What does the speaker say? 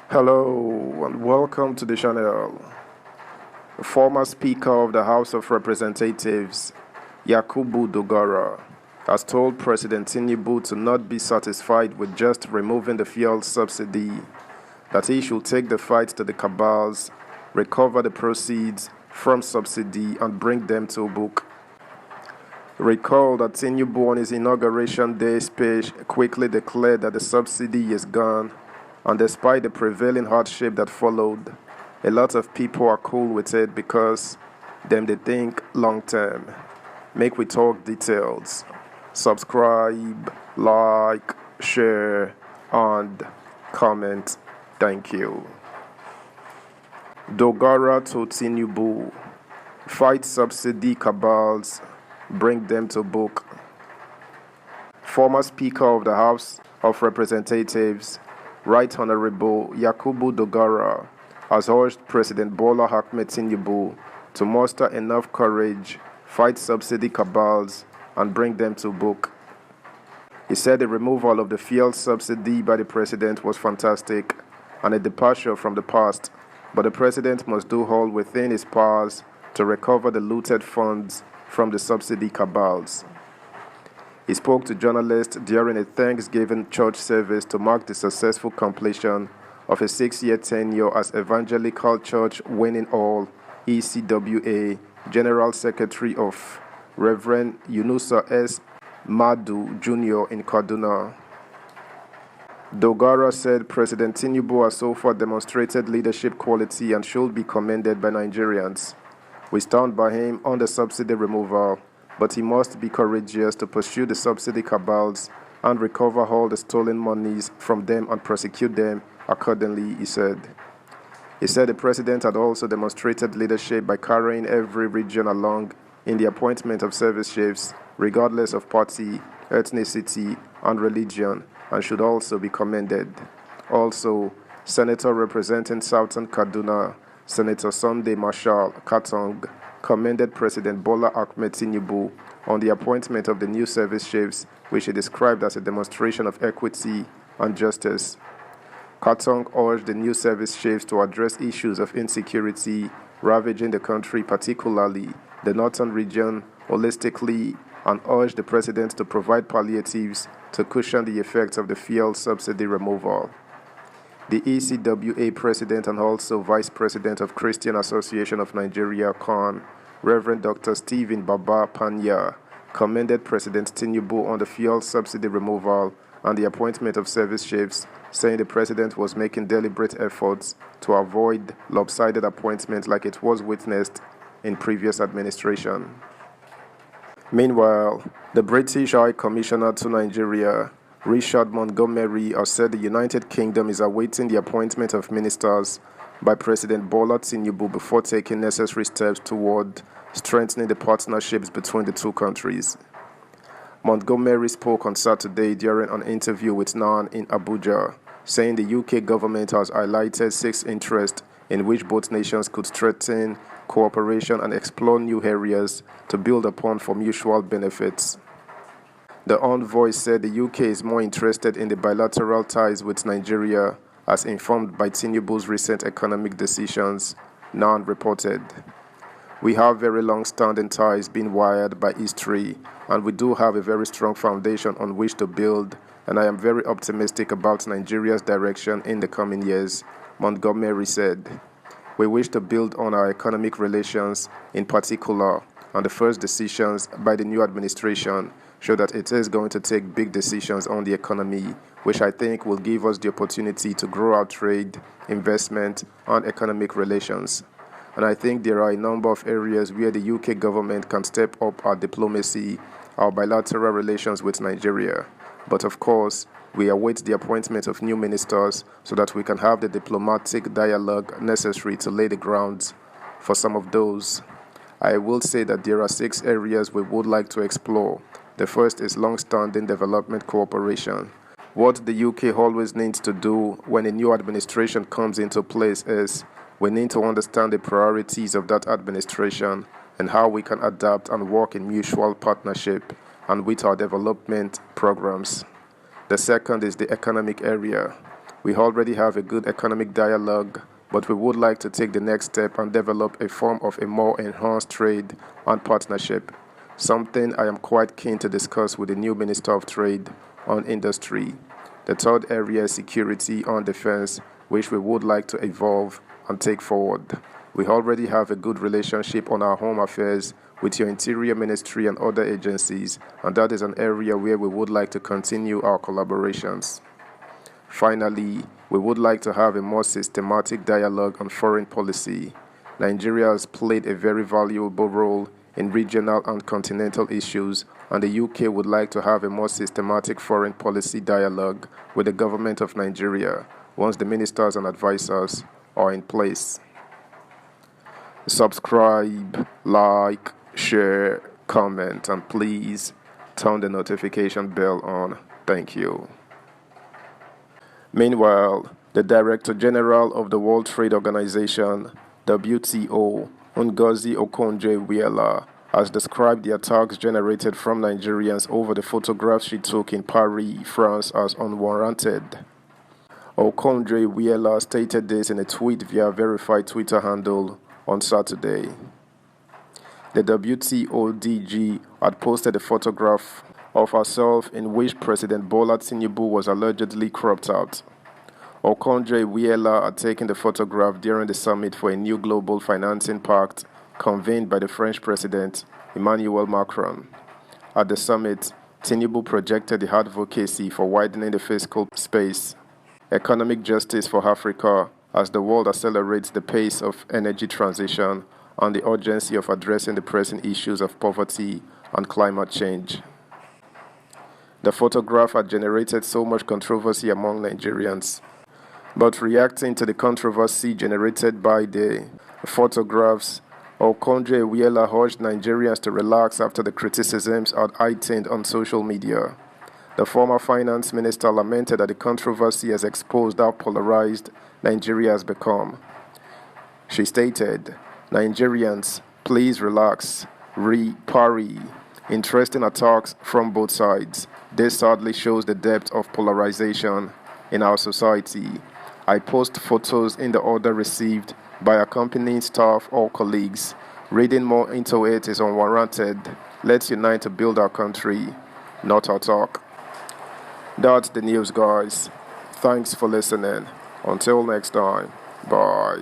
Hello and welcome to the channel. The former Speaker of the House of Representatives, Yakubu Dogara, has told President Tinubu to not be satisfied with just removing the fuel subsidy, that he should take the fight to the cabals, recover the proceeds from subsidy and bring them to book. Recall that Tinubu on his inauguration day speech quickly declared that the subsidy is gone, and despite the prevailing hardship that followed, a lot of people are cool with it because they think long term. Make we talk details. Subscribe, like, share, and comment. Thank you. Dogara to Tinubu. Fight subsidy cabals, bring them to book. Former Speaker of the House of Representatives, Right Honorable Yakubu Dogara, has urged President Bola Ahmed Tinubu to muster enough courage, fight subsidy cabals, and bring them to book. He said the removal of the fuel subsidy by the president was fantastic and a departure from the past, but the president must do all within his powers to recover the looted funds from the subsidy cabals. He spoke to journalists during a Thanksgiving church service to mark the successful completion of a 6-year tenure as Evangelical Church Winning All ECWA General Secretary of Reverend Yunusa S. Madu Jr. in Kaduna. Dogara said President Tinubu has so far demonstrated leadership quality and should be commended by Nigerians. We stand by him on the subsidy removal, but he must be courageous to pursue the subsidy cabals and recover all the stolen monies from them and prosecute them accordingly, he said. He said the president had also demonstrated leadership by carrying every region along in the appointment of service chiefs, regardless of party, ethnicity, and religion, and should also be commended. Also, Senator representing Southern Kaduna, Senator Sunday Marshall Katong, commended President Bola Ahmed Tinubu on the appointment of the new service chiefs, which he described as a demonstration of equity and justice. Katong urged the new service chiefs to address issues of insecurity ravaging the country, particularly the northern region, holistically, and urged the president to provide palliatives to cushion the effects of the fuel subsidy removal. The ECWA president and also vice president of Christian Association of Nigeria, CON, Reverend Dr. Stephen Baba Panya, commended President Tinubu on the fuel subsidy removal and the appointment of service chiefs, saying the president was making deliberate efforts to avoid lopsided appointments like it was witnessed in previous administration. Meanwhile, the British High Commissioner to Nigeria, Richard Montgomery, has said the United Kingdom is awaiting the appointment of ministers by President Bola Tinubu before taking necessary steps toward strengthening the partnerships between the two countries. Montgomery spoke on Saturday during an interview with NAN in Abuja, saying the UK government has highlighted 6 interests in which both nations could strengthen cooperation and explore new areas to build upon for mutual benefits. The envoy said the UK is more interested in the bilateral ties with Nigeria, as informed by Tinubu's recent economic decisions, NAN reported. We have very long-standing ties being wired by history, and we do have a very strong foundation on which to build, and I am very optimistic about Nigeria's direction in the coming years, Montgomery said. We wish to build on our economic relations, in particular, and the first decisions by the new administration show that it is going to take big decisions on the economy, which I think will give us the opportunity to grow our trade, investment, and economic relations. And I think there are a number of areas where the UK government can step up our diplomacy, our bilateral relations with Nigeria. But of course, we await the appointment of new ministers so that we can have the diplomatic dialogue necessary to lay the grounds for some of those. I will say that there are 6 areas we would like to explore. The first is long-standing development cooperation. What the UK always needs to do when a new administration comes into place is we need to understand the priorities of that administration and how we can adapt and work in mutual partnership and with our development programs. The second is the economic area. We already have a good economic dialogue, but we would like to take the next step and develop a form of a more enhanced trade and partnership, something I am quite keen to discuss with the new Minister of Trade and Industry. The third area is security and defense, which we would like to evolve and take forward. We already have a good relationship on our home affairs with your Interior Ministry and other agencies, and that is an area where we would like to continue our collaborations. Finally, we would like to have a more systematic dialogue on foreign policy. Nigeria has played a very valuable role in regional and continental issues, and the UK would like to have a more systematic foreign policy dialogue with the government of Nigeria once the ministers and advisors are in place. Subscribe, like, share, comment, and please turn the notification bell on. Thank you. Meanwhile, the Director General of the World Trade Organization, WTO, Ngozi Okonjo-Iweala, has described the attacks generated from Nigerians over the photographs she took in Paris, France, as unwarranted. Okonjo-Iweala stated this in a tweet via a verified Twitter handle on Saturday. The WTO DG had posted a photograph of herself in which President Bola Tinubu was allegedly cropped out. Okonjo-Iweala had taken the photograph during the summit for a new global financing pact convened by the French President Emmanuel Macron. At the summit, Tinubu projected the advocacy for widening the fiscal space, economic justice for Africa as the world accelerates the pace of energy transition, and the urgency of addressing the pressing issues of poverty and climate change. The photograph had generated so much controversy among Nigerians. But reacting to the controversy generated by the photographs, Okonjo-Iweala urged Nigerians to relax after the criticisms had heightened on social media. The former finance minister lamented that the controversy has exposed how polarized Nigeria has become. She stated, "Nigerians, please relax. Paris. Interesting attacks from both sides. This sadly shows the depth of polarization in our society. I post photos in the order received by accompanying staff or colleagues. Reading more into it is unwarranted. Let's unite to build our country, not our talk." That's the news, guys. Thanks for listening. Until next time, bye.